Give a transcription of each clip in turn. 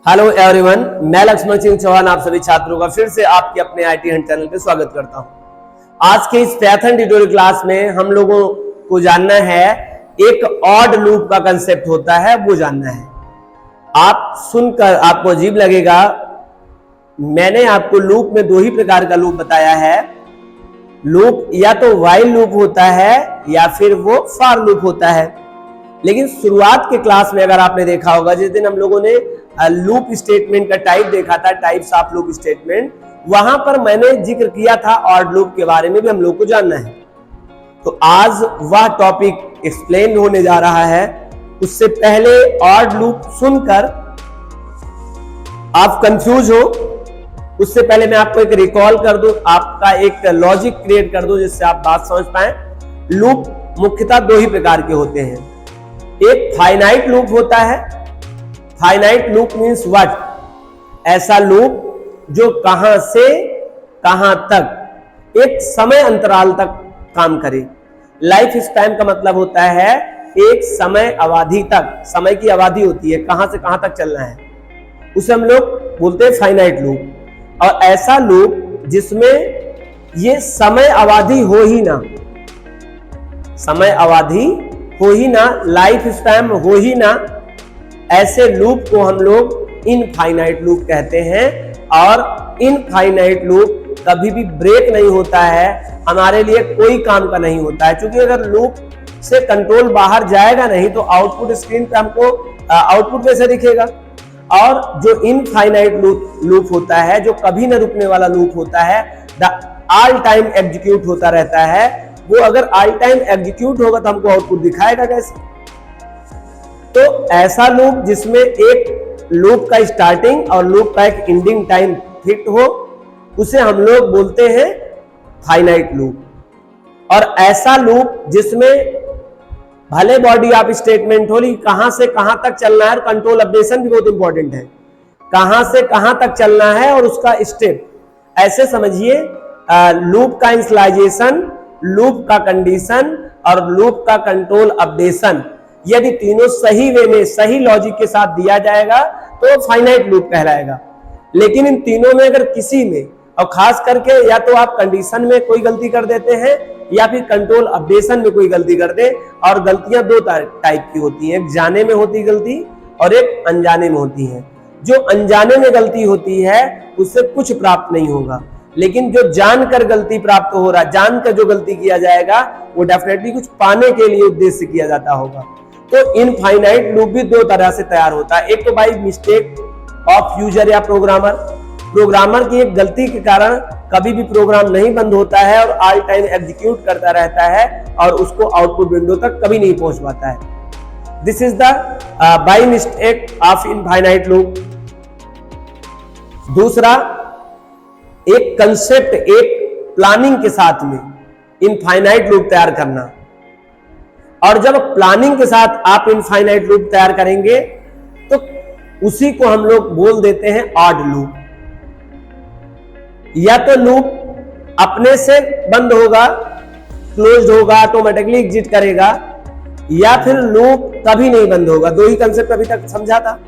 Hello everyone, मैं लक्ष्मण सिंह चौहान आप सभी छात्रों का फिर से आपके अपने आईटी हंट चैनल पे स्वागत करता हूं। आज के इस पाइथन ट्यूटोरियल क्लास में हम लोगों को जानना है एक ऑड लूप का कंसेप्ट होता है, वो जानना है। आप सुनकर आपको अजीब लगेगा, मैंने आपको लूप में दो ही प्रकार का लूप बताया है। लूप या तो व्हाइल लूप होता है या फिर वो फॉर लूप होता है। लेकिन शुरुआत के क्लास में अगर आपने देखा होगा, जिस दिन हम लोगों ने लूप स्टेटमेंट का टाइप देखा था, टाइप्स ऑफ लूप स्टेटमेंट, वहां पर मैंने जिक्र किया था ऑड लूप के बारे में भी हम लोग को जानना है। तो आज वह टॉपिक एक्सप्लेन होने जा रहा है। उससे पहले ऑड लूप सुनकर आप कंफ्यूज हो, उससे पहले मैं आपको एक रिकॉल कर दूं, आपका एक लॉजिक क्रिएट कर दूं जिससे आप बात समझ पाए। लूप मुख्यतः दो ही प्रकार के होते हैं। एक फाइनाइट लूप होता है। Finite loop means what? ऐसा लूप जो कहां से कहां तक एक समय अंतराल तक काम करे। लाइफ स्पैन का मतलब होता है एक समय अवधि तक, समय की अवधि होती है, कहां से कहां तक चलना है, उसे हम लोग बोलते हैं फाइनाइट लूप। और ऐसा लूप जिसमें ये समय अवधि हो ही ना, समय अवधि हो ही ना, लाइफ स्पैन हो ही ना, ऐसे लूप को हम लोग इनफाइनाइट लूप कहते हैं। और इनफाइनाइट लूप कभी भी ब्रेक नहीं होता है, हमारे लिए कोई काम का नहीं होता है। क्योंकि अगर लूप से कंट्रोल बाहर जाएगा नहीं तो आउटपुट स्क्रीन पे हमको आउटपुट कैसे दिखेगा। और जो इनफाइनाइट लूप होता है, जो कभी न रुकने वाला लूप होता है, द ऑल टाइम एग्जीक्यूट होता रहता है, वो अगर ऑल टाइम एग्जीक्यूट होगा तो हमको आउटपुट दिखाएगा कैसे। तो ऐसा लूप जिसमें एक लूप का स्टार्टिंग और लूप का एक एंडिंग टाइम फिक्स हो, उसे हम लोग बोलते हैं फाइनाइट लूप। और ऐसा लूप जिसमें भले बॉडी ऑफ स्टेटमेंट हो, कहां से कहां तक चलना है, और कंट्रोल अपडेशन भी बहुत इंपॉर्टेंट है, कहां से कहां तक चलना है और उसका स्टेप। ऐसे समझिए लूप का इनिशियलाइजेशन, लूप का कंडीशन और लूप का कंट्रोल अपडेशन, यदि तीनों सही वे में, सही लॉजिक के साथ दिया जाएगा तो फाइनाइट लूप कहलाएगा। लेकिन इन तीनों में अगर किसी में, और खास करके या तो आप कंडीशन में कोई गलती कर देते हैं या फिर कंट्रोल अपडेशन में कोई गलती कर दे, और गलतियां दो टाइप की होती हैं, एक जाने में होती गलती और एक अनजाने में होती है। जो अनजाने में गलती होती है उससे कुछ प्राप्त नहीं होगा, लेकिन जो जानकर गलती प्राप्त हो रहा है, जानकर जो गलती किया जाएगा वो डेफिनेटली कुछ पाने के लिए उद्देश्य किया जाता होगा। तो इनफाइनाइट लूप भी दो तरह से तैयार होता है। एक तो बाय मिस्टेक ऑफ यूजर या प्रोग्रामर, प्रोग्रामर की एक गलती के कारण कभी भी प्रोग्राम नहीं बंद होता है और ऑल टाइम एग्जीक्यूट करता रहता है और उसको आउटपुट विंडो तक कभी नहीं पहुंच पाता है। This is the by mistake of infinite loop. दूसरा, एक कंसेप्ट, एक प्लानिंग के साथ में इनफाइनाइट लूप तैयार करना। और जब प्लानिंग के साथ आप इनफाइनाइट लूप तैयार करेंगे तो उसी को हम लोग बोल देते हैं ऑड लूप। या तो लूप अपने से बंद होगा, क्लोज्ड होगा, ऑटोमेटिकली एग्जिट करेगा, या फिर लूप कभी नहीं बंद होगा। दो ही कंसेप्ट अभी तक समझा था।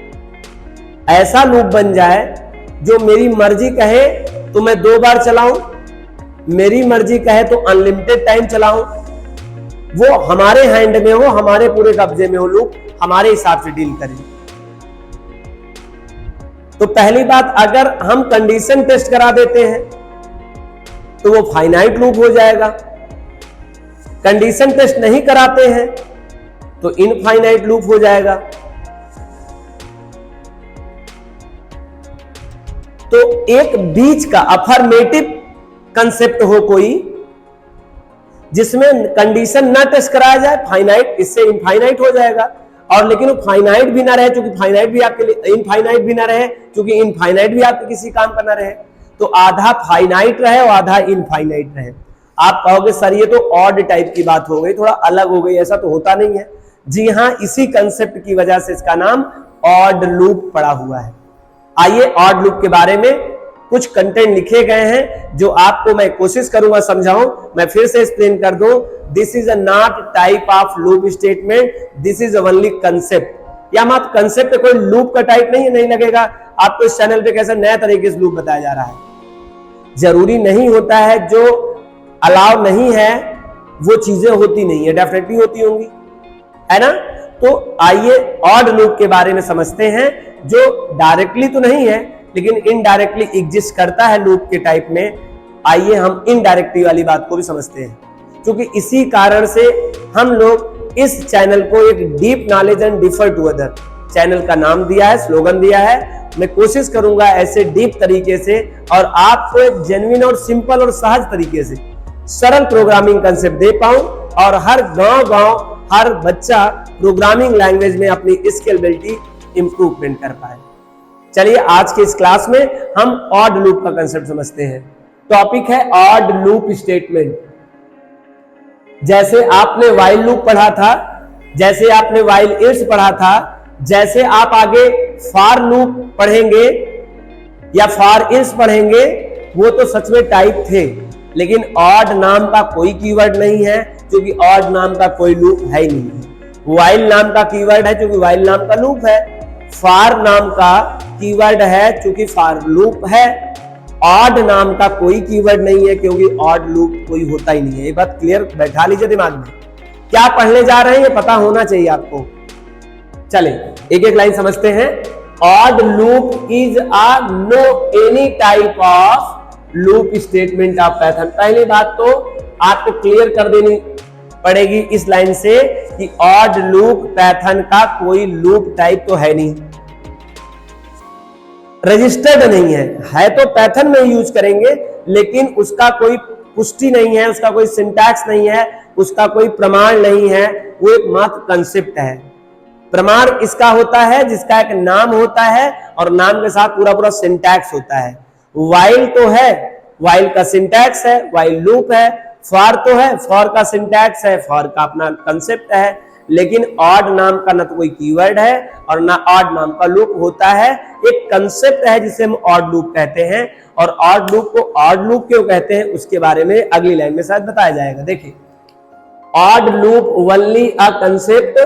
ऐसा लूप बन जाए जो मेरी मर्जी कहे तो मैं 2 बार चलाऊं, मेरी मर्जी कहे तो अनलिमिटेड टाइम चलाऊं, वो हमारे हैंड में हो, हमारे पूरे कब्जे में हो, लूप हमारे हिसाब से डील करें। तो पहली बात, अगर हम कंडीशन टेस्ट करा देते हैं तो वो फाइनाइट लूप हो जाएगा। कंडीशन टेस्ट नहीं कराते हैं तो इनफाइनाइट लूप हो जाएगा। तो एक बीच का अफर्मेटिव कंसेप्ट हो कोई, जिसमें कंडीशन ना टेस्ट कराया जाए, फाइनाइट, इससे इनफाइनाइट हो जाएगा। और लेकिन वो फाइनाइट भी ना रहे, क्योंकि फाइनाइट भी आपके लिए, इनफाइनाइट भी ना रहे क्योंकि इनफाइनाइट भी आपके किसी काम का ना रहे। तो आधा फाइनाइट रहे और आधा इनफाइनाइट रहे। आप कहोगे सर ये तो ऑड टाइप की बात हो गई, थोड़ा अलग हो गई। ऐसा तो होता नहीं है। जी हाँ, इसी कंसेप्ट की वजह से इसका नाम ऑड लूप पड़ा हुआ है। आइए ऑड लूप के बारे में कुछ कंटेंट लिखे गए हैं जो आपको मैं कोशिश करूंगा समझाऊं। मैं फिर से एक्सप्लेन कर दूं, this is a not type of loop statement, this is only concept. या मात्र कंसेप्ट, कोई लूप का टाइप नहीं लगेगा। आपको इस चैनल पे कैसे नए तरीके से लूप बताया जा रहा है। जरूरी नहीं होता है जो अलाउ नहीं है वो चीजें होती नहीं है, डेफिनेटली होती होंगी, है ना। तो आइए ऑड लूप के बारे में समझते हैं, जो डायरेक्टली तो नहीं है लेकिन इनडायरेक्टली एग्जिस्ट करता है लूप के टाइप में। आइए हम इनडायरेक्टली वाली बात को भी समझते हैं, क्योंकि इसी कारण से हम लोग इस चैनल को एक deep knowledge and differ to other channel का नाम दिया है, स्लोगन दिया है। मैं कोशिश करूंगा ऐसे डीप तरीके से और आपको एक जेन्युइन और सिंपल और सहज तरीके से सरल प्रोग्रामिंग कंसेप्ट दे पाऊं और हर गांव हर बच्चा प्रोग्रामिंग लैंग्वेज में अपनी स्केलेबिलिटी इंप्रूवमेंट कर पाए। चलिए आज के इस क्लास में हम ऑड लूप का कंसेप्ट समझते हैं। टॉपिक है ऑड लूप स्टेटमेंट। जैसे आपने व्हाइल लूप पढ़ा था, जैसे आपने व्हाइल इल्स पढ़ा था, जैसे आप आगे फॉर लूप पढ़ेंगे या फॉर इल्स पढ़ेंगे, वो तो सच में टाइप थे, लेकिन ऑड नाम का कोई कीवर्ड नहीं है क्योंकि ऑड नाम का कोई लूप है ही नहीं। व्हाइल नाम का कीवर्ड है क्योंकि व्हाइल नाम का लूप है। फॉर नाम का कीवर्ड है क्योंकि फॉर लूप है। ऑड नाम का कोई कीवर्ड नहीं है क्योंकि ऑड लूप कोई होता ही नहीं है। ये बात क्लियर बैठा लीजिए दिमाग में। क्या पढ़ने जा रहे हैं ये पता होना चाहिए आपको। चले एक एक लाइन समझते हैं। Odd loop is a no any type of loop statement of Python. पहली बात तो आपको क्लियर कर देनी पड़ेगी इस लाइन से कि ऑड लूप पाइथन का कोई लूप टाइप तो है नहीं, रजिस्टर्ड नहीं है तो पाइथन में यूज करेंगे, लेकिन उसका कोई पुष्टि नहीं है, उसका कोई सिंटैक्स नहीं है, उसका कोई प्रमाण नहीं है। वो एक मात्र कंसेप्ट है। प्रमाण इसका होता है जिसका एक नाम होता है और नाम के साथ पूरा पूरा सिंटैक्स होता है। व्हाइल तो है, व्हाइल का सिंटैक्स है, व्हाइल लूप है। फॉर तो है, फॉर का सिंटैक्स है, फॉर का अपना कंसेप्ट है। लेकिन ऑड नाम का ना तो कोई कीवर्ड है और ना ऑड नाम का लूप होता है। एक कंसेप्ट है जिसे हम ऑड लूप कहते हैं, और ऑड लूप को ऑड लूप क्यों कहते हैं उसके बारे में अगली लाइन में शायद बताया जाएगा। देखिए, odd loop only a concept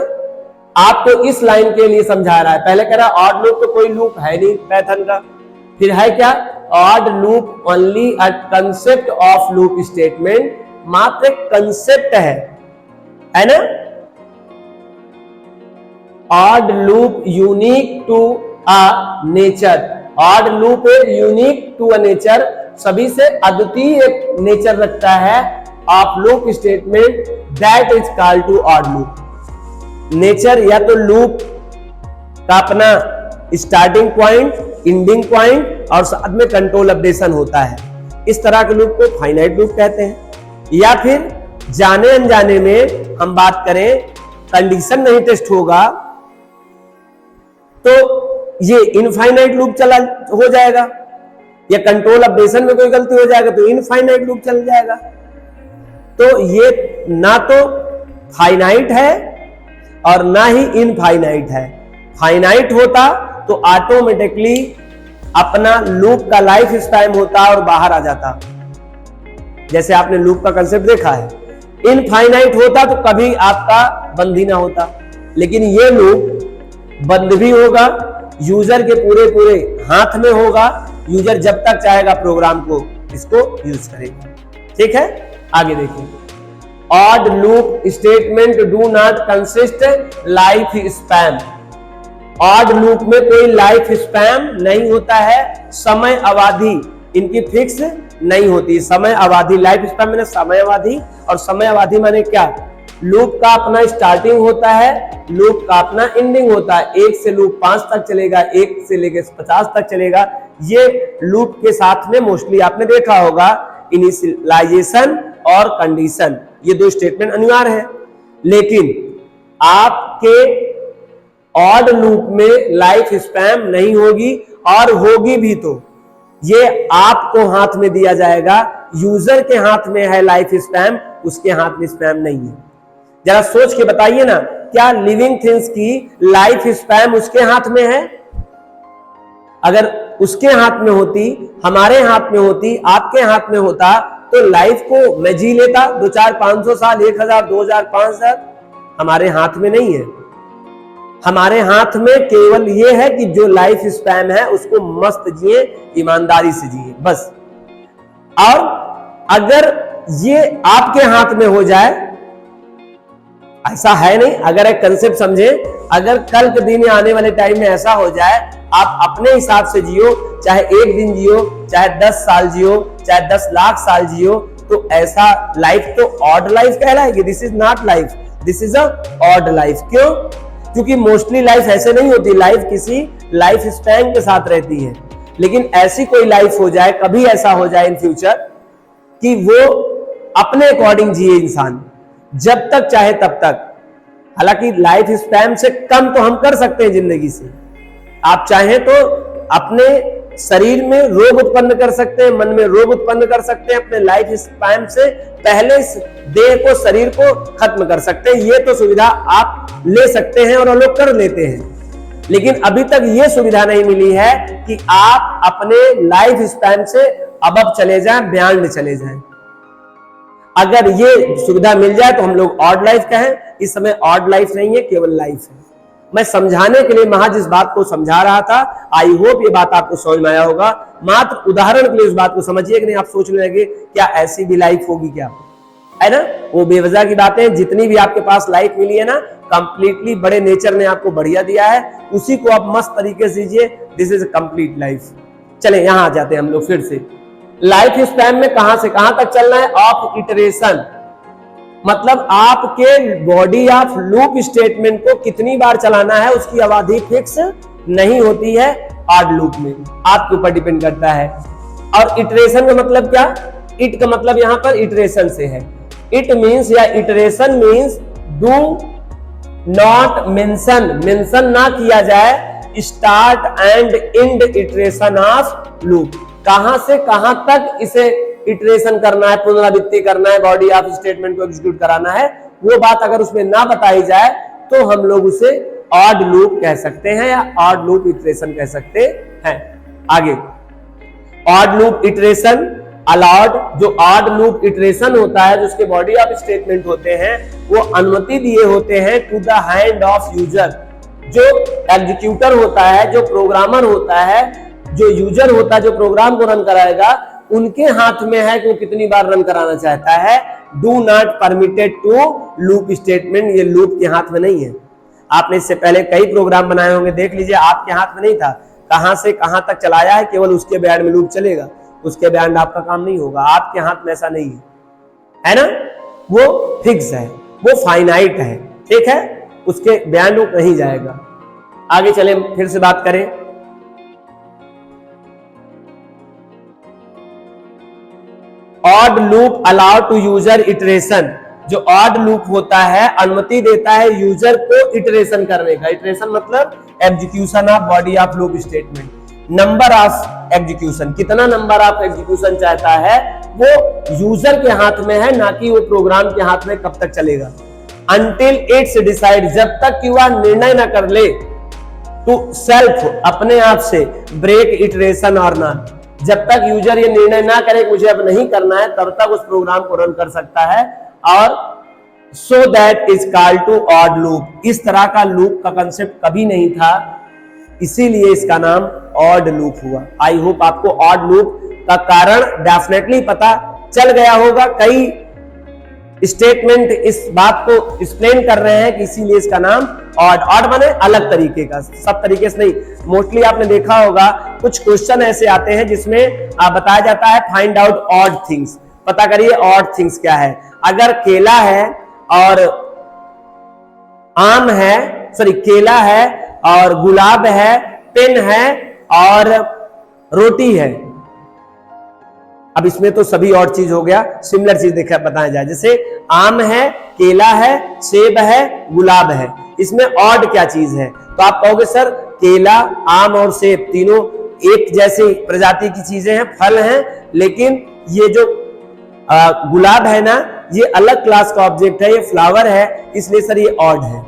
आपको इस लाइन के लिए समझा रहा है। पहले कह रहा है ऑड लूप तो कोई लूप है नहीं पाइथन का, फिर है क्या, odd loop only a concept of loop statement. मात्र एक कंसेप्ट है ना। Odd loop unique to a nature. Odd loop एक यूनिक टू अ नेचर, सभी से अद्वितीय एक नेचर रखता है of loop statement, that is called to odd loop. Nature या तो लूप का अपना स्टार्टिंग पॉइंट, एंडिंग पॉइंट और साथ में कंट्रोल अपडेशन होता है। इस तरह के लूप को फाइनाइट लूप कहते हैं। या फिर जाने अनजाने में हम बात करें, कंडीशन नहीं टेस्ट होगा तो ये इनफाइनाइट लूप चला हो जाएगा, या कंट्रोल अपडेशन में कोई गलती हो जाएगा तो इनफाइनाइट लूप चल जाएगा। तो ये ना तो फाइनाइट है और ना ही इनफाइनाइट है। फाइनाइट होता तो ऑटोमेटिकली अपना लूप का लाइफ स्पैन होता और बाहर आ जाता, जैसे आपने लूप का कंसेप्ट देखा है। इनफाइनाइट होता तो कभी आपका बंद ही ना होता, लेकिन ये लूप बंद भी होगा, यूजर के पूरे पूरे हाथ में होगा। यूजर जब तक चाहेगा प्रोग्राम को इसको यूज करेगा। ठीक है, आगे देखिए। Odd loop statement do not consist life span. Odd loop में कोई लाइफ स्पैन नहीं होता है, समय अवधि इनकी फिक्स नहीं होती। समय अवधि, लाइफ स्पैन मैंने समय अवधि, और समय अवधि माने क्या, लूप का अपना स्टार्टिंग होता है, लूप का अपना एंडिंग होता है। 1 से लूप 5 तक चलेगा, 1 से लेकर 50 तक चलेगा। ये लूप के साथ में मोस्टली आपने देखा होगा इनिशियलाइजेशन और कंडीशन, ये दो स्टेटमेंट अनिवार्य है। लेकिन आपके ऑड लूप में लाइफ स्पैन नहीं होगी, और होगी भी तो ये आपको हाथ में दिया जाएगा। यूजर के हाथ में है लाइफ स्पैन, उसके हाथ में स्पैन नहीं है। जरा सोच के बताइए ना, क्या लिविंग थिंग्स की लाइफ स्पैन उसके हाथ में है? अगर उसके हाथ में होती, हमारे हाथ में होती, आपके हाथ में होता, तो लाइफ को मैं जी लेता 2, 4, 500 साल, 1000, 2000, 5000। हमारे हाथ में नहीं है। हमारे हाथ में केवल ये है कि जो लाइफ स्पैन है उसको मस्त जिए, ईमानदारी से जिए, बस। और अगर ये आपके हाथ में हो जाए, ऐसा है नहीं, अगर एक कंसेप्ट समझे, अगर कल के दिन या आने वाले टाइम में ऐसा हो जाए, आप अपने हिसाब से जियो, चाहे एक दिन जियो, चाहे 10 साल जियो, चाहे 10 लाख साल जियो, तो ऐसा लाइफ तो ऑड लाइफ कहलाएगी। This is not life, this is a odd life. क्यों? क्योंकि मोस्टली लाइफ ऐसे नहीं होती, लाइफ किसी लाइफ स्पैन के साथ रहती है। लेकिन ऐसी कोई लाइफ हो जाए, कभी ऐसा हो जाए इन फ्यूचर कि वो अपने अकॉर्डिंग जिए इंसान, जब तक चाहे तब तक। हालांकि लाइफ स्पैन से कम तो हम कर सकते हैं जिंदगी से। आप चाहें तो अपने शरीर में रोग उत्पन्न कर सकते हैं, मन में रोग उत्पन्न कर सकते हैं, अपने लाइफ स्पैन से पहले देह को, शरीर को खत्म कर सकते हैं। ये तो सुविधा आप ले सकते हैं और लोग कर लेते हैं। लेकिन अभी तक ये सुविधा नहीं मिली है कि आप अपने लाइफ स्पैन से अबव चले जाएं, बियॉन्ड चले जाएं। अगर ये सुविधा मिल जाए तो हम लोग ऑड लाइफ कहें। इस समय ऑड लाइफ नहीं है, केवल लाइफ है। मैं समझाने के लिए महज इस बात को समझा रहा था। आई होप ये बात आपको समझ में आया होगा। मात्र उदाहरण के लिए इस बात को समझिए कि नहीं आप सोचने लगे क्या ऐसी भी लाइफ होगी क्या, है ना? वो बेवजह की बातें। जितनी भी आपके पास लाइफ मिली है ना, कंप्लीटली बड़े नेचर ने आपको बढ़िया दिया है, उसी को आप मस्त तरीके से दीजिए। This is complete life. चले यहां आ जाते हैं हम लोग फिर से। लाइफ स्पैन में कहां से कहां तक चलना है? ऑफ इटरेशन, मतलब आपके बॉडी ऑफ लूप स्टेटमेंट को कितनी बार चलाना है उसकी अवधि फिक्स नहीं होती है। ऑड लूप में आपके ऊपर डिपेंड करता है। और इटरेशन का मतलब क्या? इट का मतलब यहां पर इटरेशन से है। इट मींस या iteration means do not mention, mention ना किया जाए start and and iteration of loop. कहां से कहां तक इसे इटरेशन करना है, पुनरावृत्ति करना है, बॉडी ऑफ स्टेटमेंट को एग्जीक्यूट कराना है, वो बात अगर उसमें ना बताई जाए तो हम लोग उसे ऑड लूप कह सकते हैं या ऑड लूप इटरेशन कह सकते हैं। आगे ऑड लूप इटरेशन अलाउड, जो ऑड लूप इटरेशन होता है, जो उसके बॉडी ऑफ स्टेटमेंट होते हैं, वो अनुमति दिए होते हैं to the hand of user. जो एग्जीक्यूटर होता है, जो प्रोग्रामर होता है, जो यूजर होता है, जो प्रोग्राम को रन कराएगा, उनके हाथ में है कि वो कितनी बार रन कराना चाहता है। Do not permitted to loop statement, ये लूप के हाथ में नहीं है। आपने इससे पहले कई प्रोग्राम बनाए होंगे, देख लीजिए, आपके हाथ में नहीं था। कहां से कहां तक चलाया है, केवल उसके बियॉन्ड में लूप चलेगा, उसके बियॉन्ड आपका काम नहीं होगा। आपके हाथ में ऐसा नहीं है ना? वो फिक्स है, वो फाइनाइट है, ठीक है? उसके बियॉन्ड वो नहीं जाएगा। आगे चले, फिर से बात करें। Odd loop allow to user iteration, जो ऑड लूप होता है अनुमति देता है यूजर को इटरेशन करने का। इटरेशन मतलब execution of body of loop statement. Number of execution, कितना नंबर ऑफ एग्जीक्यूशन चाहता है, वो यूजर के हाथ में है, ना कि वो प्रोग्राम के हाथ में कब तक चलेगा। अनटिल इट्स डिसाइड, जब तक कि वह निर्णय ना कर ले टू सेल्फ, अपने आप से, ब्रेक इटरेशन और नॉट। जब तक यूजर ये निर्णय ना करे कि मुझे अब नहीं करना है, तब तक उस प्रोग्राम को रन कर सकता है। और so that is called to odd loop. इस तरह का लूप का कंसेप्ट कभी नहीं था, इसीलिए इसका नाम ऑड लूप हुआ। आई होप आपको ऑड लूप का कारण डेफिनेटली पता चल गया होगा। कई स्टेटमेंट इस बात को एक्सप्लेन कर रहे हैं कि इसीलिए इसका नाम ऑड। ऑड माने अलग तरीके का, सब तरीके से नहीं। मोस्टली आपने देखा होगा कुछ क्वेश्चन ऐसे आते हैं जिसमें बताया जाता है फाइंड आउट ऑड थिंग्स। पता करिए ऑड थिंग्स क्या है। अगर केला है और आम है, सॉरी केला है और गुलाब है, पेन है और रोटी है। अब इसमें तो सभी और चीज हो गया, सिमिलर चीज देखा बताया जाए। जैसे आम है, केला है, सेब है, गुलाब है, इसमें ऑड क्या चीज है? तो आप कहोगे सर केला, आम और सेब तीनों एक जैसी प्रजाति की चीजें हैं, फल हैं, लेकिन ये जो गुलाब है ना, ये अलग क्लास का ऑब्जेक्ट है, ये फ्लावर है, इसलिए सर ये ऑड है।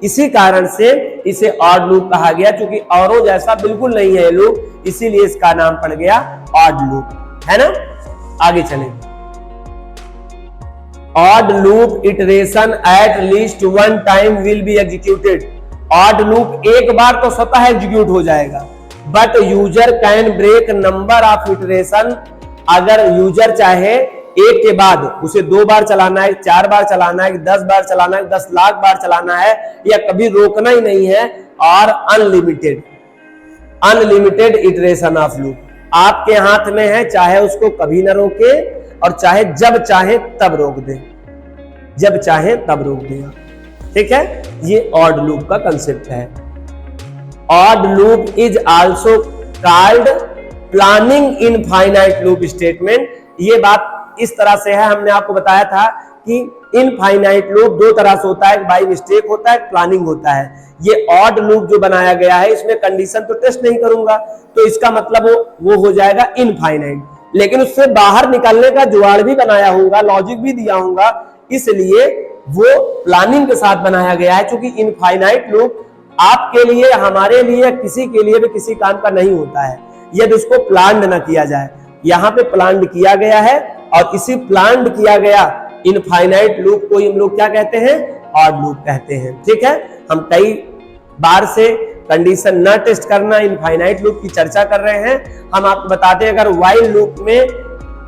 इसी कारण से इसे ऑड लूप कहा गया, क्योंकि औरों जैसा बिल्कुल नहीं है लूप, इसीलिए इसका नाम पड़ गया ऑड लूप, है ना? आगे चलें। Odd loop iteration at least one time will be executed. Odd loop एक बार तो स्वतः एग्जीक्यूट हो जाएगा, but user can break number of iteration. अगर यूजर चाहे एक के बाद उसे 2 बार चलाना है, 4 बार चलाना है, 10 बार चलाना है, 10 लाख बार चलाना है, या कभी रोकना ही नहीं है, और अनलिमिटेड इटरेशन ऑफ लूप आपके हाथ में है, चाहे उसको कभी ना रोके और चाहे जब चाहे तब रोक दे, जब चाहे तब रोक देगा। ठीक है, ये ऑड लूप का कंसेप्ट है। Odd loop is also called planning infinite loop statement. ये बात इस तरह से है, हमने आपको बताया था कि इनफाइनाइट लूप 2 तरह से होता है, बाई मिस्टेक होता है, प्लानिंग होता है। ये ऑड लूप जो बनाया गया है इसमें कंडीशन तो टेस्ट नहीं करूंगा, तो इसका मतलब वो हो जाएगा इनफाइनाइट, लेकिन उससे बाहर निकलने का जुगाड़ भी बनाया होगा, लॉजिक भी दिया होगा, इसलिए वो प्लानिंग के साथ बनाया गया है। क्योंकि इनफाइनाइट लूप आपके लिए, हमारे लिए, किसी के लिए भी किसी काम का नहीं होता है यदि उसको प्लान न किया जाए। यहाँ पे प्लान किया गया है, और इसी प्लान किया गया इनफाइनाइट लूप को हम लोग क्या कहते हैं? ऑड लूप कहते हैं। ठीक है, हम कई बार से कंडीशन न टेस्ट करना इनफाइनाइट लूप की चर्चा कर रहे हैं। हम आपको बताते हैं अगर व्हाइल लूप में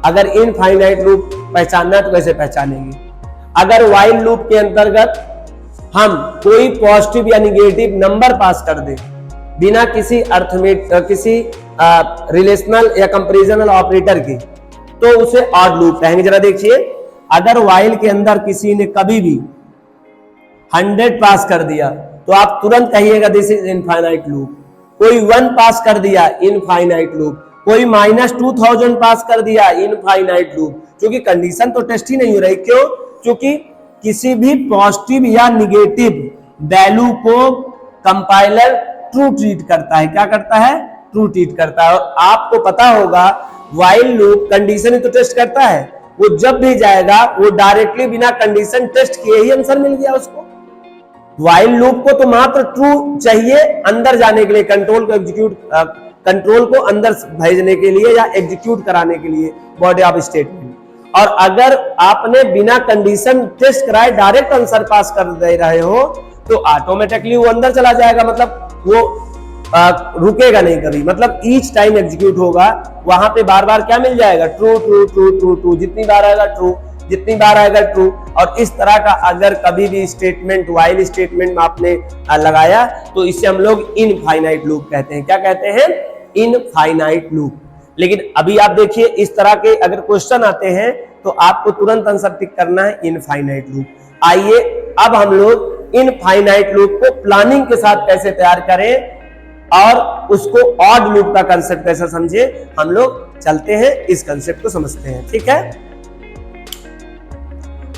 अगर इनफाइनाइट लूप पहचानना तो कैसे पहचानेंगे। अगर व्हाइल लूप के अंतर्गत हम कोई पॉजिटिव या निगेटिव नंबर पास कर दें बिना किसी किसी रिलेशनल या कंपैरिजनल ऑपरेटर के, तो उसे ऑड लूप कहेंगे। जरा देखिए, अगर व्हाइल के अंदर किसी ने कभी भी 100 पास कर दिया तो आप तुरंत कहिएगा दिस इज इनफाइनाइट लूप। कोई 1 पास कर दिया, इनफाइनाइट लूप। कोई -2000 पास कर दिया, इनफाइनाइट लूप। क्योंकि कंडीशन तो टेस्ट ही नहीं हो रही। क्यों? क्योंकि किसी भी पॉजिटिव या निगेटिव वैल्यू को कंपाइलर ट्रू ट्रीट करता है। क्या करता है? ट्रू ट्रीट करता है। और आपको पता होगा व्हाइल लूप कंडीशन ही तो टेस्ट करता है। वो जब भी जाएगा वो डायरेक्टली बिना कंडीशन टेस्ट किए ही आंसर मिल गया उसको। व्हाइल लूप को तो मात्र ट्रू चाहिए अंदर जाने के लिए, कंट्रोल को अंदर भेजने के लिए या एग्जीक्यूट कराने के लिए बॉडी ऑफ स्टेटमेंट। और अगर आपने बिना कंडीशन टेस्ट कराए डायरेक्ट आंसर पास कर दे रहे हो तो ऑटोमेटिकली वो अंदर चला जाएगा, मतलब वो रुकेगा नहीं कभी, मतलब ईच टाइम एग्जीक्यूट होगा। वहां पे बार बार क्या मिल जाएगा? True true true true true, जितनी बार आएगा ट्रू, जितनी बार आएगा ट्रू। और इस तरह का अगर कभी भी स्टेटमेंट व्हाइल स्टेटमेंट में आपने लगाया तो इसे हम लोग इनफाइनाइट लूप कहते हैं। क्या कहते हैं? Infinite loop. लेकिन अभी आप देखिए इस तरह के अगर क्वेश्चन आते हैं तो आपको तुरंत आंसर टिक करना है इनफाइनाइट लूप। आइए अब हम लोग इनफाइनाइट लूप को प्लानिंग के साथ कैसे तैयार करें और उसको ऑड लूप का कंसेप्ट कैसे समझे, हम लोग चलते हैं इस कंसेप्ट को समझते हैं। ठीक है,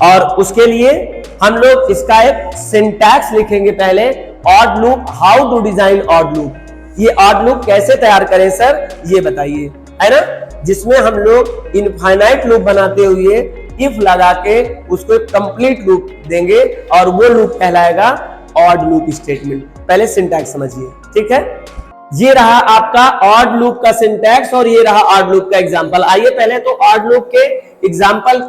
और उसके लिए हम लोग इसका एक सिंटैक्स लिखेंगे पहले। Odd loop, how to design odd loop. ये ऑड लूप कैसे तैयार करें सर, ये बताइए, है ना, जिसमें हम लोग इनफाइनाइट लूप बनाते हुए इफ लगा के उसको एक कंप्लीट लूप देंगे और वो लूप कहलाएगा ऑड लूप स्टेटमेंट। पहले सिंटैक्स समझिए। ठीक है, ये रहा आपका ऑड लूप का सिंटैक्स और ये रहा ऑड लूप का एग्जांपल। आइए पहले तो ऑड लूप के एग्जांपल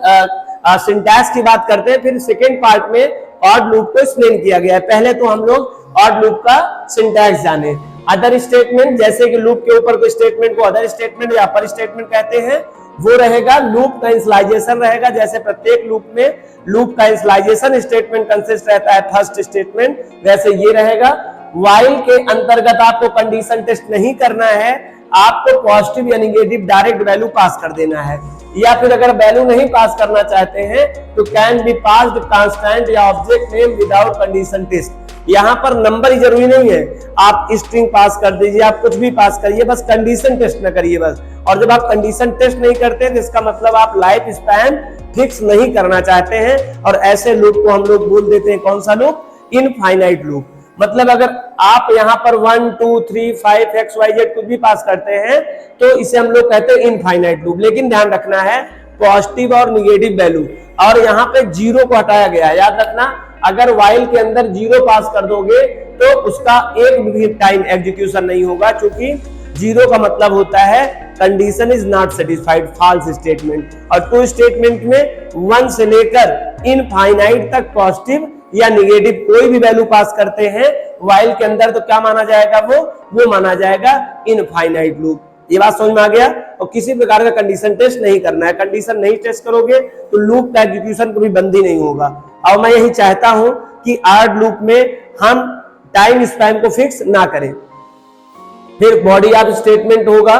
सिंटैक्स की बात करते हैं, फिर सेकेंड पार्ट में ऑड लूप को एक्सप्लेन किया गया है। पहले तो हम लोग ऑड लूप का सिंटैक्स जाने। अदर स्टेटमेंट, जैसे कि लूप के ऊपर कोई स्टेटमेंट को अदर स्टेटमेंट या अपर स्टेटमेंट कहते हैं, वो रहेगा लूप का इनिशियलाइजेशन रहेगा। जैसे प्रत्येक लूप में लूप का इनिशियलाइजेशन स्टेटमेंट कंसिस्ट रहता है फर्स्ट स्टेटमेंट, वैसे ये रहेगा। व्हाइल के अंतर्गत आपको कंडीशन टेस्ट नहीं करना है, आपको पॉजिटिव या नेगेटिव डायरेक्ट वैल्यू पास कर देना है। या फिर अगर वैल्यू नहीं पास करना चाहते हैं तो कैन बी पास्ड कांस्टेंट या object name without condition test. यहाँ पर नंबर ही जरूरी नहीं है, आप स्ट्रिंग पास कर दीजिए, आप कुछ भी पास करिए, बस कंडीशन टेस्ट न करिए बस। और जब आप कंडीशन टेस्ट नहीं करते तो इसका मतलब आप लाइफ स्पैन फिक्स नहीं करना चाहते हैं। और ऐसे लूप को हम लोग बोल देते हैं कौन सा लूप? Infinite loop. मतलब अगर आप यहाँ पर 1 2 3 5 XYZ कुछ भी पास करते हैं तो इसे हम लोग कहते हैं इनफाइनाइट लूप। लेकिन ध्यान रखना है पॉजिटिव और निगेटिव वैल्यू, और यहाँ पे जीरो को हटाया गया है। याद रखना, अगर व्हाइल के अंदर जीरो पास कर दोगे तो उसका एक भी टाइम एग्जीक्यूशन नहीं होगा, क्योंकि जीरो का मतलब होता है condition is not satisfied, false statement. और ट्रू स्टेटमेंट में 1 से लेकर इनफाइनाइट तक पॉजिटिव या निगेटिव कोई भी वैल्यू पास करते हैं while के अंदर तो क्या माना जाएगा, वो माना जाएगा इनफाइनाइट लूप। ये बात समझ में आ गया। और किसी प्रकार का कंडीशन टेस्ट नहीं करना है, कंडीशन नहीं टेस्ट करोगे तो लूप का एग्जीक्यूशन कभी बंद ही नहीं होगा। और मैं यही चाहता हूं कि आर लूप में हम टाइम स्पैन को फिक्स ना करें। फिर बॉडी ऑफ स्टेटमेंट होगा,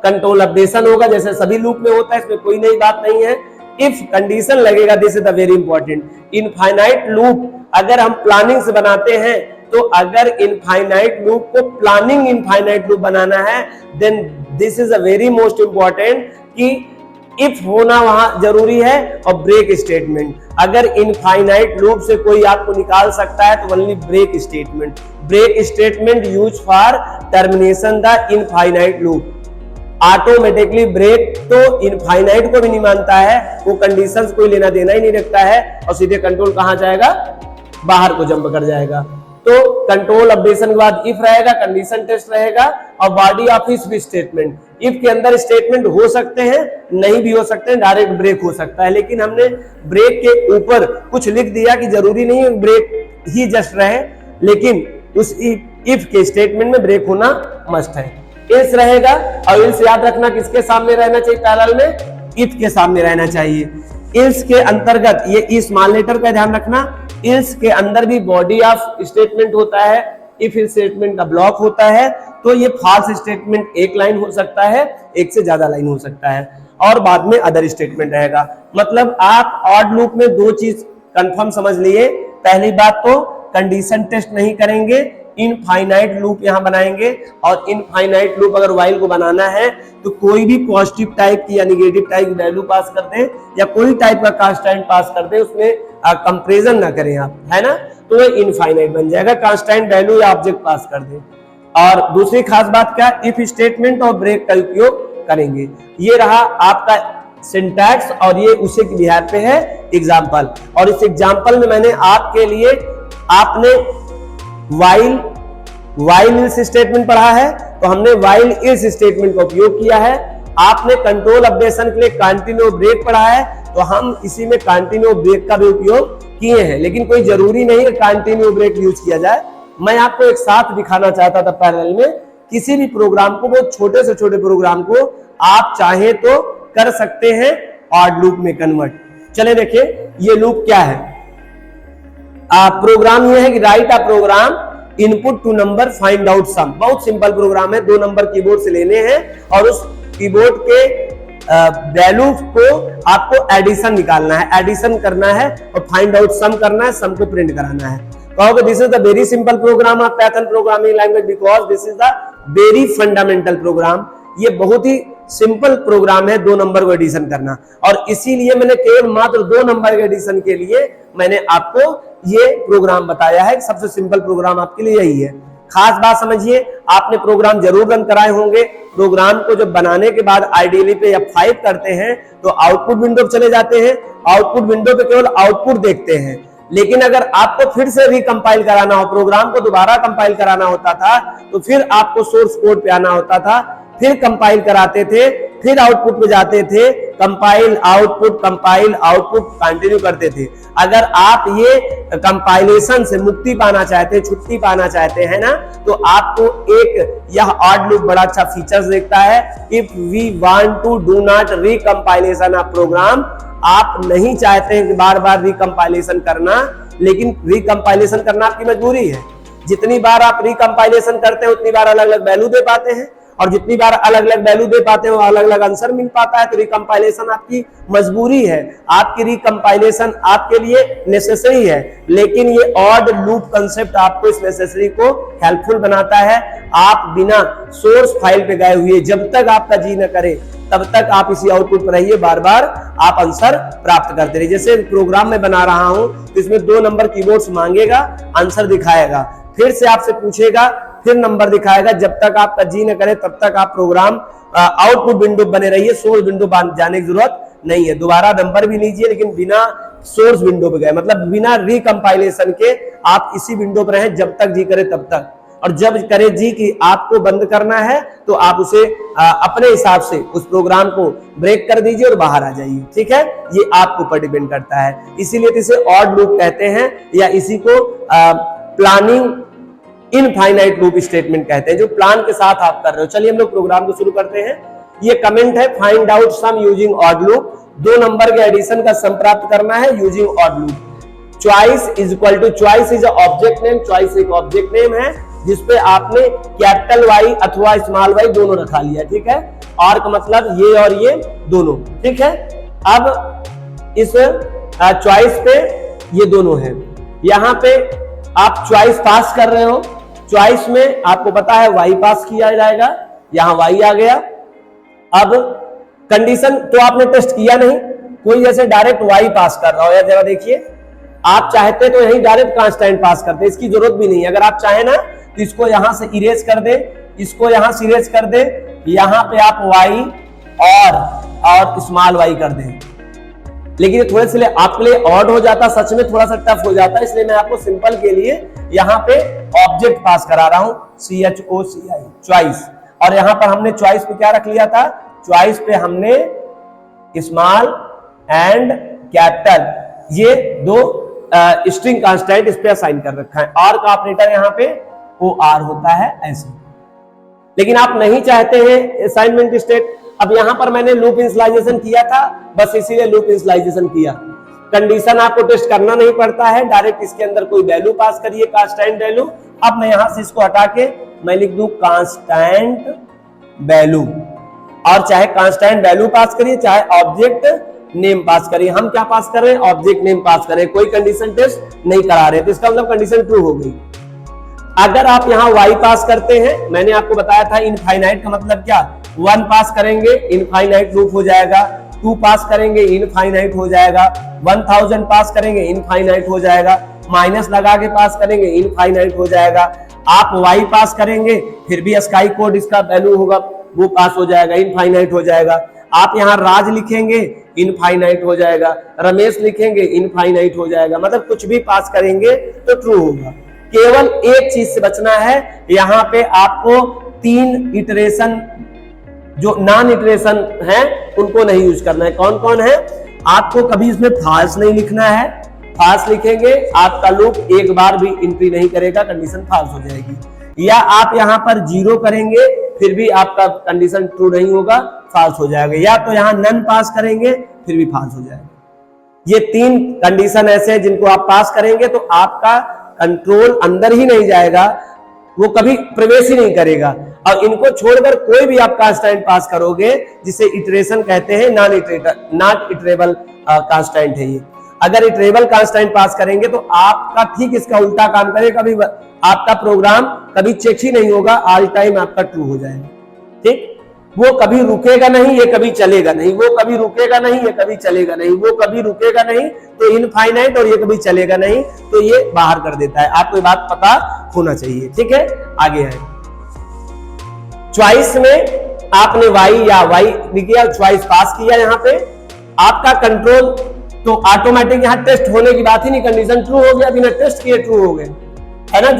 कंट्रोल अपडेशन होगा, जैसे सभी लूप में होता है, इसमें कोई नई बात नहीं है। इफ कंडीशन लगेगा, this is the very important. Infinite loop अगर हम प्लानिंग से बनाते हैं, तो अगर इनफाइनाइट लूप को प्लानिंग इनफाइनाइट लूप बनाना है, then this is a very most important कि इफ होना वहां जरूरी है और ब्रेक स्टेटमेंट। अगर इनफाइनाइट लूप से कोई आपको निकाल सकता है तो only break statement. Break statement use for termination the infinite loop. Automatically break तो इनफाइनाइट को भी नहीं मानता है, वो कंडीशंस कोई लेना देना ही नहीं रखता है और सीधे कंट्रोल कहां जाएगा, बाहर को जंप कर जाएगा। तो कंट्रोल अपडेशन के बाद इफ रहेगा, कंडीशन टेस्ट रहेगा और body of if statement. If के अंदर स्टेटमेंट हो सकते हैं, नहीं भी हो सकते हैं, डायरेक्ट ब्रेक हो सकता है, लेकिन हमने ब्रेक के ऊपर कुछ लिख दिया कि जरूरी नहीं है ब्रेक ही जस्ट रहे, लेकिन उस इफ के स्टेटमेंट में ब्रेक होना मस्ट है। इल्स रहेगा और इल्स याद रखना किसके सामने रहना चाहिए, पैरेलल में इफ के सामने रहना चाहिए। इल्स के अंतर्गत ये इस स्मॉल लेटर का ध्यान रखना, इल्स के अंदर भी बॉडी ऑफ स्टेटमेंट होता है, इफ स्टेटमेंट का ब्लॉक होता है, तो ये फॉल्स स्टेटमेंट एक लाइन हो सकता है, एक से ज्यादा लाइन हो सकता है, और बाद में अदर स्टेटमेंट रहेगा। मतलब आप ऑड लूप में दो चीज कंफर्म समझ लिए। पहली बात तो कंडीशन टेस्ट नहीं करेंगे, इनफाइनाइट लूप यहां बनाएंगे, और इनफाइनाइट लूप अगर वाइल को बनाना है तो कोई भी पॉजिटिव टाइप की या निगेटिव टाइप की वैल्यू पास कर दें या कोई टाइप का कांस्टेंट पास कर दें, उसमें कंपैरिजन ना करें आप, है ना, तो वो इनफाइनाइट बन जाएगा। कांस्टेंट वैल्यू या ऑब्जेक्ट पास कर दें। और दूसरी खास बात क्या, इफ स्टेटमेंट और ब्रेक का उपयोग करेंगे। ये रहा आपका सिंटैक्स और ये उसी के बिहार पे है एग्जाम्पल। और इस एग्जाम्पल में मैंने आपके लिए, आपने वाइल इल्स स्टेटमेंट पढ़ा है तो हमने वाइल इल्स स्टेटमेंट का उपयोग किया है। आपने कंट्रोल अपडेशन के लिए कंटिन्यू ब्रेक पढ़ा है तो हम इसी में कंटिन्यू ब्रेक का भी उपयोग किए हैं, लेकिन कोई जरूरी नहीं है कंटिन्यू ब्रेक यूज किया जाए। मैं आपको एक साथ दिखाना चाहता था पैरेलल में, किसी भी प्रोग्राम को, बहुत छोटे से छोटे प्रोग्राम को आप चाहे तो कर सकते हैं ऑड लूप में कन्वर्ट। चले देखिए ये लूप क्या है। प्रोग्राम ये है कि write a program input to number find out sum. बहुत सिंपल प्रोग्राम है, 2 नंबर कीबोर्ड से लेने हैं और उस कीबोर्ड के वैल्यू को आपको एडिशन निकालना है, एडिशन करना है और फाइंड आउट सम करना है, सम को प्रिंट कराना है। कहोगे this is the very simple program of Python programming language because this is the very fundamental program. ये बहुत ही सिंपल प्रोग्राम है 2 नंबर को एडिशन करना, और इसीलिए मैंने केवल मात्र 2 नंबर के एडिशन के लिए मैंने आपको ये प्रोग्राम बताया है। सबसे सिंपल प्रोग्राम आपके लिए यही है। खास बात समझिए, आपने प्रोग्राम जरूर रन कराए होंगे। प्रोग्राम को जब बनाने के बाद आइडियली पे F5 करते हैं तो आउटपुट विंडो पे चले जाते हैं। आउटपुट विंडो पे केवल आउटपुट देखते हैं, लेकिन अगर आपको फिर से रिकंपाइल कराना हो, प्रोग्राम को दोबारा कंपाइल कराना होता था, तो फिर आपको सोर्स कोड पे आना होता था, फिर कंपाइल कराते थे, फिर आउटपुट पे जाते थे, कंपाइल आउटपुट कंटिन्यू करते थे। अगर आप ये कंपाइलेशन से मुक्ति पाना चाहते हैं, छुट्टी पाना चाहते हैं ना, तो आपको एक यह ऑड लूप बड़ा अच्छा फीचर्स देखता है। If we want to do not recompilation of program, आप नहीं चाहते हैं कि बार बार रिकंपाइलेशन करना, लेकिन रिकंपाइलेशन करना आपकी मजबूरी है। जितनी बार आप रिकंपाइलेशन करते हैं उतनी बार अलग अलग वैल्यू दे पाते हैं, और जितनी बार अलग अलग वैल्यू दे पाते हैं वो अलग अलग आंसर मिल पाता है। तो रिकंपाइलेशन आपकी मजबूरी है, आपकी रिकंपाइलेशन आपके लिए नेसेसरी है, लेकिन ये ऑड लूप कंसेप्ट आपको इस नेसेसरी को हेल्पफुल बनाता है। आप बिना सोर्स फाइल पे गए हुए जब तक आपका जी न करे तब तक आप इसी आउटपुट पर रहिए, बार बार आप आंसर प्राप्त करते रहिए। जैसे प्रोग्राम में बना रहा हूं तो इसमें 2 नंबर कीबोर्ड्स मांगेगा, आंसर दिखाएगा, फिर से आपसे पूछेगा, फिर नंबर दिखाएगा। जब तक आपका जी न करे तब तक आप प्रोग्राम आउटपुट विंडो बने रहिए, सोर्स विंडो जाने की जरूरत नहीं है। दोबारा नंबर भी लीजिए, लेकिन बिना सोर्स विंडो पे गए, मतलब बिना रिकंपाइलेशन के आप इसी विंडो पर रहें जब तक जी करे तब तक। और जब करे जी कि आपको बंद करना है तो आप उसे अपने हिसाब से उस प्रोग्राम को ब्रेक कर दीजिए और बाहर आ जाइए। ठीक है, ये आपके ऊपर डिपेंड करता है। इसीलिए इसे ऑड लूप कहते हैं, या इसी को प्लानिंग इनफाइनाइट लूप स्टेटमेंट कहते हैं, जो प्लान के साथ आप कर रहे हो। चलिए हम लोग प्रोग्राम को शुरू करते हैं। ये कमेंट है, find out sum using odd loop. 2 number के एडिशन का सम प्राप्त करना है using odd loop. Choice is equal to, choice is object name, choice एक ऑब्जेक्ट नेम है जिसपे आपने कैपिटल वाई अथवा स्मॉल वाई दोनों रखा लिया, ठीक है। और का मतलब ये और ये दोनों, ठीक है। अब इस चॉइस पे ये दोनों है, यहां पे आप चॉइस पास कर रहे हो। चॉइस में आपको पता है वाई पास किया जाएगा, यहां वाई आ गया। अब कंडीशन तो आपने टेस्ट किया नहीं, कोई जैसे डायरेक्ट वाई पास कर रहा हो, या जरा देखिए, आप चाहते तो यही डायरेक्ट कांस्टेंट पास करते, इसकी जरूरत भी नहीं। अगर आप चाहे ना तो इसको यहां से इरेज कर दे, इसको यहां से इरेज कर दे, यहां पे आप वाई और स्मॉल वाई कर दें। लेकिन थोड़े से आपके लिए ऑड हो जाता, सच में थोड़ा सा टफ हो जाता, इसलिए मैं आपको सिंपल के लिए यहां पे ऑब्जेक्ट पास करा रहा हूं, CHOCI, चॉइस। और यहां पर हमने चॉइस पे क्या रख लिया था, चॉइस पे हमने स्मॉल एंड कैपिटल, ये 2 स्ट्रिंग कांस्टेंट इस पे असाइन कर रखा है। और का ऑपरेटर यहां पे OR होता है ऐसे। लेकिन आप नहीं चाहते हैं असाइनमेंट स्टेट, अब यहां पर मैंने लूप इनिशियलाइजेशन किया था, बस इसीलिए लूप इनिशियलाइजेशन किया। कंडीशन आपको टेस्ट करना नहीं पड़ता है, डायरेक्ट इसके अंदर कोई वैल्यू पास करिए, कांस्टेंट वैल्यू। अब मैं यहां से इसको हटा के मैं लिख दूं कांस्टेंट वैल्यू, और चाहे कांस्टेंट वैल्यू पास करिए, चाहे ऑब्जेक्ट नेम पास करिए। हम क्या पास कर रहे हैं, ऑब्जेक्ट नेम पास कर रहे हैं, कोई कंडीशन टेस्ट नहीं करा रहे, तो इसका मतलब कंडीशन ट्रू हो गई। अगर आप यहां y पास करते हैं, मैंने आपको बताया था इनफाइनाइट का मतलब क्या, 1 पास करेंगे इनफाइनाइट लूप हो जाएगा, 2 पास करेंगे इनफाइनाइट हो जाएगा, 1000 पास करेंगे इनफाइनाइट हो जाएगा, माइनस लगा के पास करेंगे इनफाइनाइट हो जाएगा। आप y पास करेंगे फिर भी स्काई कोड इसका वैल्यू होगा, वो पास हो जाएगा, इनफाइनाइट हो जाएगा। आप यहाँ राज लिखेंगे इनफाइनाइट हो जाएगा, रमेश लिखेंगे इनफाइनाइट हो जाएगा, मतलब कुछ भी पास करेंगे तो ट्रू होगा। केवल एक चीज से बचना है, यहां पे आपको 3 इटरेशन जो नॉन इटरेशन है उनको नहीं यूज करना है। कौन कौन है, आपको कभी इसमें फॉल्स नहीं लिखना है, फॉल्स लिखेंगे आपका लूप एक बार भी एंट्री नहीं करेगा, कंडीशन फॉल्स हो जाएगी। या आप यहां पर 0 करेंगे फिर भी आपका कंडीशन ट्रू नहीं होगा, फॉल्स हो जाएगा। या तो यहां नन पास करेंगे फिर भी फॉल्स हो जाएगा। ये 3 कंडीशन ऐसे हैं जिनको आप पास करेंगे तो आपका कंट्रोल अंदर ही नहीं जाएगा, वो कभी प्रवेश ही नहीं करेगा। और इनको छोड़कर कोई भी आप कांस्टेंट पास करोगे, जिसे इटरेशन कहते हैं, नॉट इटरेबल कांस्टेंट है ये। अगर इटरेबल कांस्टेंट पास करेंगे तो आपका ठीक इसका उल्टा काम करेगा, कभी आपका प्रोग्राम कभी चेक ही नहीं होगा, ऑल टाइम आपका ट्रू हो जाएगा। ठीक, वो कभी रुकेगा नहीं, ये कभी चलेगा नहीं, वो कभी रुकेगा नहीं, ये कभी चलेगा नहीं, वो कभी रुकेगा नहीं तो इनफाइनाइट, और ये कभी चलेगा नहीं तो ये बाहर कर देता है। आपको ये बात पता होना चाहिए, ठीक है। आगे है, चॉइस में आपने वाई या वाई लिखा, चॉइस पास किया, यहाँ पे आपका कंट्रोल तो ऑटोमेटिक, यहाँ टेस्ट होने की बात ही नहीं, कंडीशन ट्रू हो गया, बिना टेस्ट किए ट्रू हो गए, है ना।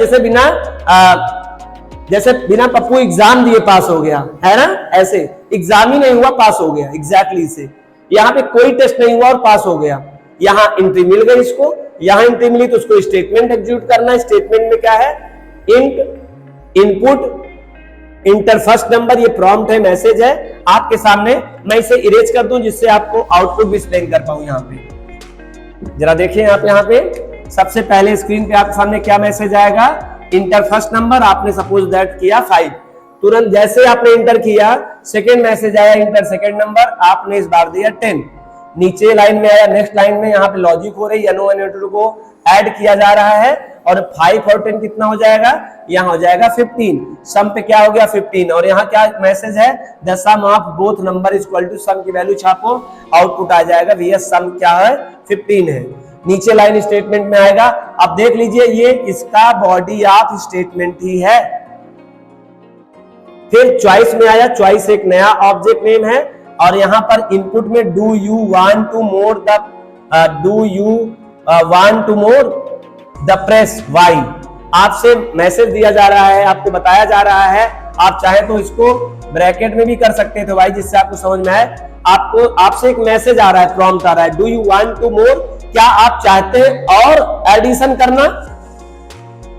जैसे बिना पप्पू एग्जाम दिए पास हो गया, है ना, ऐसे एग्जाम ही नहीं हुआ पास हो गया, एग्जैक्टली से। यहाँ पे कोई टेस्ट नहीं हुआ और पास हो गया। यहाँ एंट्री मिल गई इसको, यहाँ एंट्री मिली तो उसको स्टेटमेंट एग्जीक्यूट करना है। स्टेटमेंट में क्या है, int input inter first number, ये प्रॉम्प्ट है, मैसेज है आपके सामने। मैं इसे इरेज कर दूं जिससे आपको आउटपुट भी एक्सप्लेन कर पाऊं। यहाँ पे जरा देखिए, आप यहाँ पे सबसे पहले स्क्रीन पे आपके सामने क्या मैसेज आएगा, इंटर फर्स्ट नंबर, आपने सपोज दैट किया 5, तुरंत जैसे आपने इंटर किया सेकेंड मैसेज आया इंटर सेकेंड नंबर, आपने इस बार दिया 10। नीचे लाइन में आया, नेक्स्ट लाइन में यहाँ पे लॉजिक हो रही है, NO को ऐड किया जा रहा है, और 5 और 10 कितना हो जाएगा, यहाँ हो जाएगा 15। सम पे क्या हो गया 15, और यहाँ क्या मैसेज है, the sum of both number is equal to, sum की वैल्यू छापो, आउटपुट आ जाएगा भैया सम क्या है 15 है। नीचे लाइन स्टेटमेंट में आएगा, अब देख लीजिए ये इसका बॉडी ऑफ स्टेटमेंट ही है। फिर चॉइस में आया, चॉइस एक नया ऑब्जेक्ट नेम है, और यहां पर इनपुट में do you want to more the press Y, आपसे मैसेज दिया जा रहा है, आपको बताया जा रहा है। आप चाहे तो इसको ब्रैकेट में भी कर सकते थे भाई, जिससे आपको समझ में आए। आपको आपसे एक मैसेज आ रहा है, प्रॉम्प्ट आ रहा है, डू यू वांट टू मोर, क्या आप चाहते हैं और एडिशन करना,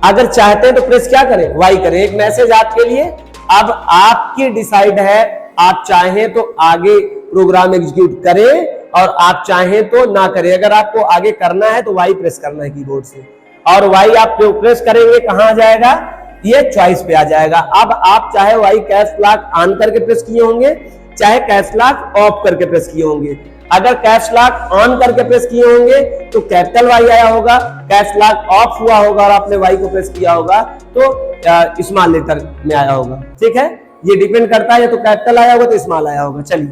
अगर चाहते हैं तो प्रेस क्या करें, वाई करें। एक मैसेज आपके लिए, अब आपकी डिसाइड है, आप चाहें तो आगे प्रोग्राम एग्जीक्यूट करें और आप चाहें तो ना करें। अगर आपको आगे करना है तो वाई प्रेस करना है कीबोर्ड से, और वाई आप प्रेस करेंगे कहां आ जाएगा, ये चॉइस पे आ जाएगा। अब आप चाहे वाई कैप्स लॉक ऑन करके प्रेस किए होंगे, चाहे कैप्स लॉक ऑफ करके प्रेस किए होंगे। अगर कैप्स लॉक ऑन करके प्रेस किए होंगे तो कैपिटल वाई आया होगा, कैप्स लॉक ऑफ हुआ होगा और आपने वाई को प्रेस किया होगा तो स्मॉल लेटर में आया होगा। ठीक है, ये डिपेंड करता है, या तो कैपिटल आया होगा तो स्मॉल आया होगा। चलिए,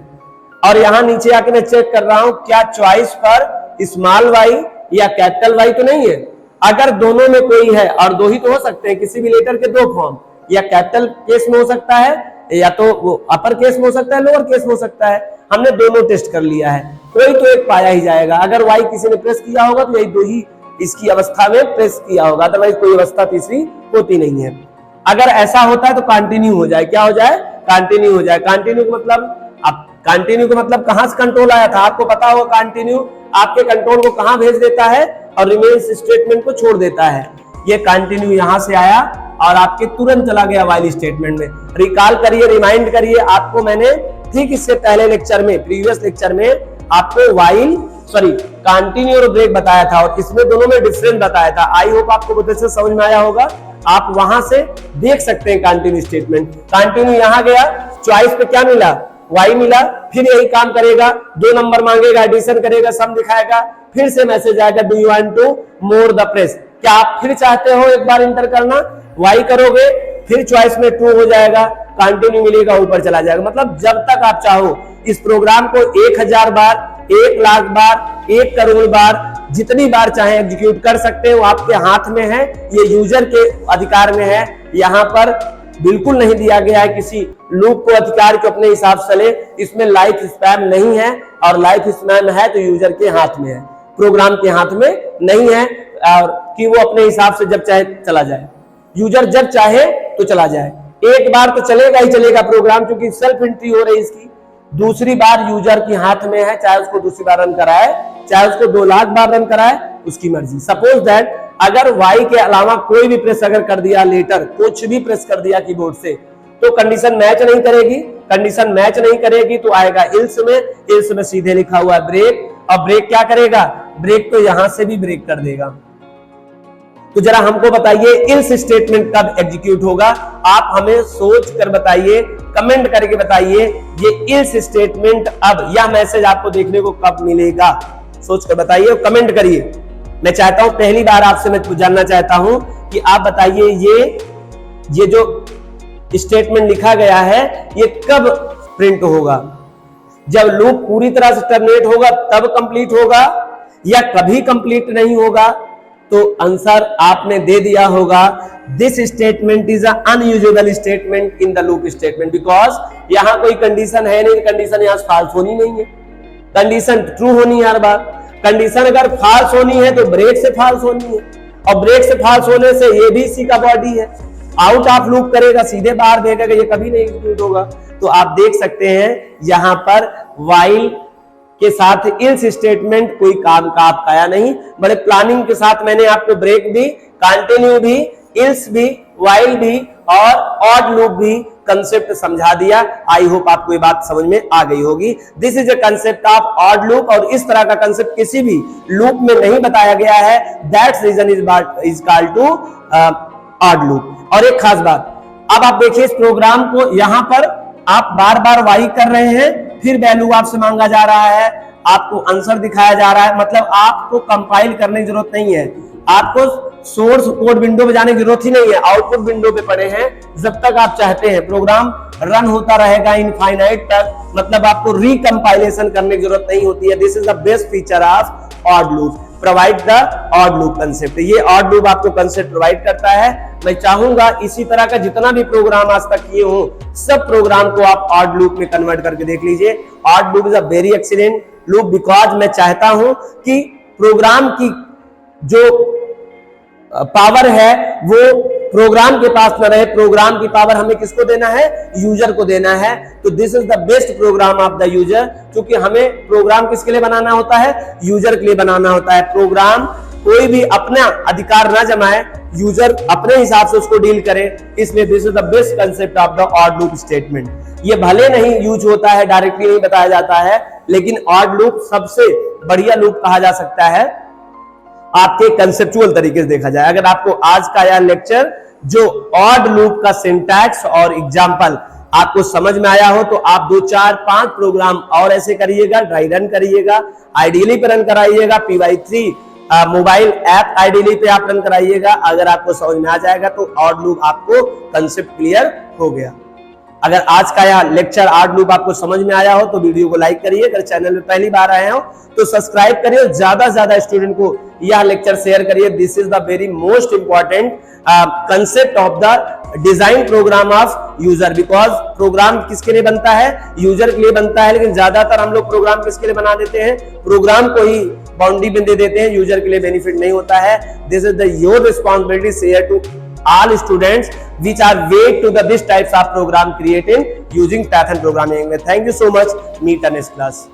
और यहां नीचे आके मैं चेक कर रहा हूं क्या चॉइस पर स्मॉल वाई या कैपिटल वाई तो नहीं है। अगर दोनों में कोई है, और दो ही तो हो सकते हैं, किसी भी लेटर के दो फॉर्म, या कैपिटल केस में हो सकता है, या तो वो अपर केस में हो सकता है, लोअर केस में हो सकता है। हमने दोनों टेस्ट कर लिया है, कोई तो एक पाया ही जाएगा। अगर वाई किसी ने प्रेस किया होगा तो यही दो ही इसकी अवस्था में प्रेस किया होगा, अदरवाइज कोई अवस्था तीसरी होती नहीं है। अगर ऐसा होता है तो कंटिन्यू हो जाए, क्या हो जाए, कंटिन्यू हो जाए। कंटिन्यू का मतलब, अब कंटिन्यू का मतलब कहां से कंट्रोल आया था, आपको पता होगा। कंटिन्यू आपके कंट्रोल को कहां भेज देता है और रिमेन्स स्टेटमेंट को छोड़ देता है। ये कंटिन्यू यहां से आया और आपके तुरंत चला गया वाइल स्टेटमेंट में। रिकॉल करिए, रिमाइंड करिए, आपको मैंने ठीक इससे पहले लेक्चर में, प्रीवियस लेक्चर में आपको वाइल कंटिन्यू और ब्रेक बताया था, और इसमें दोनों में डिफरेंस बताया था। आई होप आपको बहुत अच्छे से समझ में आया होगा। आप वहां से देख सकते हैं कंटिन्यू स्टेटमेंट। कंटिन्यू यहां गया, चॉइस पे क्या मिला, वाई मिला, फिर यही काम करेगा, 2 नंबर मांगेगा, एडिशन करेगा, सम दिखाएगा, फिर से मैसेज आएगा, do you want to more the press. क्या आप फिर चाहते हो एक बार इंटर करना, वाई करोगे, फिर चॉइस में ट्रू हो जाएगा, कंटिन्यू मिलेगा, ऊपर चला जाएगा। मतलब जब तक आप चाहो इस प्रोग्राम को 1000 बार, 1 लाख बार, 1 करोड़ बार, जितनी बार चाहे एग्जीक्यूट कर सकते हैं। वो आपके हाथ में है, ये यूजर के अधिकार में है। यहाँ पर बिल्कुल नहीं दिया गया है किसी लूप को अधिकार के अपने हिसाब से चले। इसमें लाइफ स्पैम नहीं है, और लाइफ स्पैम है तो यूजर के हाथ में है, प्रोग्राम के हाथ में नहीं है, और कि वो अपने हिसाब से जब चाहे चला जाए, यूजर जब चाहे तो चला जाए। एक बार तो चलेगा ही चलेगा प्रोग्राम, क्योंकि सेल्फ एंट्री हो रही इसकी। दूसरी बार यूजर के हाथ में है, चाहे उसको दूसरी बार रन कराए, चाहे उसको 2 लाख बार रन कराए, उसकी मर्जी। सपोज दैट अगर वाई के अलावा कोई भी प्रेस अगर कर दिया, लेटर कुछ भी प्रेस कर दिया कीबोर्ड से, तो कंडीशन मैच नहीं करेगी। कंडीशन मैच नहीं करेगी तो आएगा इल्स में, इल्स में सीधे लिखा हुआ है ब्रेक, और ब्रेक क्या करेगा, ब्रेक तो यहां से भी ब्रेक कर देगा। तो जरा हमको बताइए इल्स स्टेटमेंट कब एग्जीक्यूट होगा, आप हमें सोच कर बताइए, कमेंट करके बताइए ये इल्स स्टेटमेंट अब, यह मैसेज आपको देखने को कब मिलेगा, सोच कर बताइए, कमेंट करिए। मैं चाहता हूं, पहली बार आपसे मैं जानना चाहता हूं कि आप बताइए ये जो स्टेटमेंट लिखा गया है ये कब प्रिंट होगा। जब लूप पूरी तरह से टर्मिनेट होगा तब कंप्लीट होगा, या कभी कंप्लीट नहीं होगा। तो आंसर आपने दे दिया होगा, this statement is unusual statement in the loop statement, because यहां कोई कंडीशन है नहीं, कंडीशन यहां फॉल्स होनी नहीं है, कंडीशन ट्रू होनी है हर बार। कंडीशन अगर फॉल्स होनी है तो ब्रेक से फॉल्स होनी है, और ब्रेक से फॉल्स होने से ये भी इसी का बॉडी है, आउट ऑफ लूप करेगा, सीधे बाहर देगा, ये कभी नहीं एग्जीक्यूट होगा। तो आप देख सकते हैं यहां पर वाइल के साथ इल्स स्टेटमेंट कोई काम का आपका आया नहीं। बड़े प्लानिंग के साथ मैंने आपको ब्रेक भी, कंटिन्यू भी, इल्स भी, वाइल भी और ऑड लूप भी कंसेप्ट समझा दिया। आई होप आपको ये बात समझ में आ गई होगी। This is a concept of odd loop, और इस तरह का कंसेप्ट किसी भी लूप में नहीं बताया गया है। That's reason is called to odd loop. और एक खास बात, अब आप देखिए इस प्रोग्राम को, यहां पर आप बार बार वाई कर रहे हैं, फिर वैल्यू आपसे मांगा जा रहा है, आपको आंसर दिखाया जा रहा है, मतलब आपको कंपाइल करने की जरूरत नहीं है, आपको सोर्स कोड विंडो पे जाने की जरूरत ही नहीं है, आउटपुट विंडो पे पड़े हैं। जब तक आप चाहते हैं प्रोग्राम रन होता रहेगा इनफाइनाइट तक, मतलब आपको रिकंपाइलेशन करने की जरूरत नहीं होती है। This is the best feature of odd loop, provide the odd loop concept. ये ऑड लूप आपको कंसेप्ट प्रोवाइड करता है। मैं चाहूंगा इसी तरह का जितना भी प्रोग्राम आज तक किए हो, सब प्रोग्राम को आप ऑड लूप में कन्वर्ट करके देख लीजिए। Odd loop is a very excellent loop, because मैं चाहता हूं कि प्रोग्राम की जो पावर है वो प्रोग्राम के पास न रहे, प्रोग्राम की पावर हमें किसको देना है, यूजर को देना है। तो this is the best program of the user, क्योंकि हमें प्रोग्राम किसके लिए बनाना होता है, यूजर के लिए बनाना होता है। प्रोग्राम कोई भी अपना अधिकार ना जमाए, यूजर अपने हिसाब से उसको डील करे। इसलिए this is the best concept of the odd loop statement. ये भले नहीं यूज होता है, डायरेक्टली नहीं बताया जाता है, लेकिन ऑड लूप सबसे बढ़िया लूप कहा जा सकता है आपके कंसेप्चुअल तरीके से देखा जाए। अगर आपको आज का यह लेक्चर जो ऑड लूप का सिंटैक्स और एग्जाम्पल आपको समझ में आया हो, तो आप 2, 4, 5 प्रोग्राम और ऐसे करिएगा, ड्राई रन करिएगा, आइडियली पे रन कराइएगा, py3 मोबाइल ऐप आइडियली पे आप रन कराइएगा। अगर आपको समझ में आ जाएगा तो ऑड लूप आपको कंसेप्ट क्लियर हो गया। अगर आज का यह लेक्चर ऑड लूप आपको समझ में आया हो तो वीडियो को लाइक करिए, अगर चैनल में पहली बार आए हो तो सब्सक्राइब करिए, ज्यादा से ज्यादा स्टूडेंट को यह लेक्चर शेयर करिए। This is the very most important concept of the design program of user. Because program किसके लिए बनता है? यूजर के लिए बनता है, लेकिन ज्यादातर हम लोग प्रोग्राम किसके लिए बना देते हैं? प्रोग्राम को ही बाउंड्री बिंदे देते हैं, यूजर के लिए बेनिफिट नहीं होता है। This is the your responsibility share to all students which are way to the this types of program creating using Python programming. Thank you so much. Meet the next class.